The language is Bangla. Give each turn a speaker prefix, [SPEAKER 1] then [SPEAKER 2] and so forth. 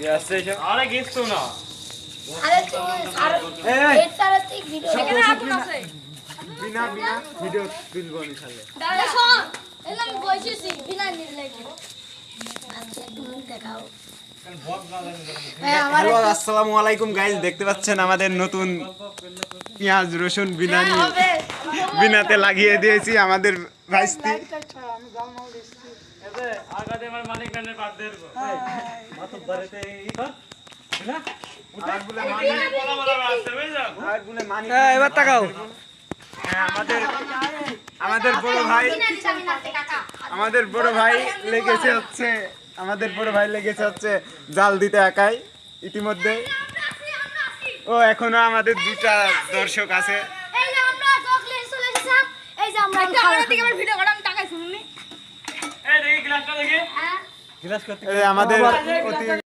[SPEAKER 1] আরে গেছো না
[SPEAKER 2] আরে তুই আর এর সারা ঠিক ভিডিও
[SPEAKER 3] এখানে আগুন আছে
[SPEAKER 1] বিনা ভিডিও তুলবো আমি খালে
[SPEAKER 2] দাদা শোন এলাম বসেছি বিনা নিলে আচ্ছা তুমি দেখাও
[SPEAKER 1] হ্যালো আসসালামু আলাইকুম গাইস, দেখতে পাচ্ছেন আমাদের নতুন পেঁয়াজ রসুন বিনানি বিনাতে লাগিয়ে দিয়েছি আমাদের ভাইস্তি।
[SPEAKER 4] আগাতে আমার মানিক গানের পাট দেব মাথা ধরেতে ই কর না
[SPEAKER 1] এবার তাকাও। আমাদের বড় ভাই লেগেছে হচ্ছে জাল দিতে একাই ইতিমধ্যে। ও এখনো আমাদের দুটা দর্শক আছে।
[SPEAKER 2] এই যে আমরা চকলেট চলে এসেছি এই যে আমরা
[SPEAKER 3] আমার দিকে আমার ভিডিও করা আমি টাকা শুনুনি
[SPEAKER 4] এই দেখি গ্লাসটা দেখি
[SPEAKER 2] হ্যাঁ
[SPEAKER 4] গ্লাস করতে
[SPEAKER 1] আমাদের অতি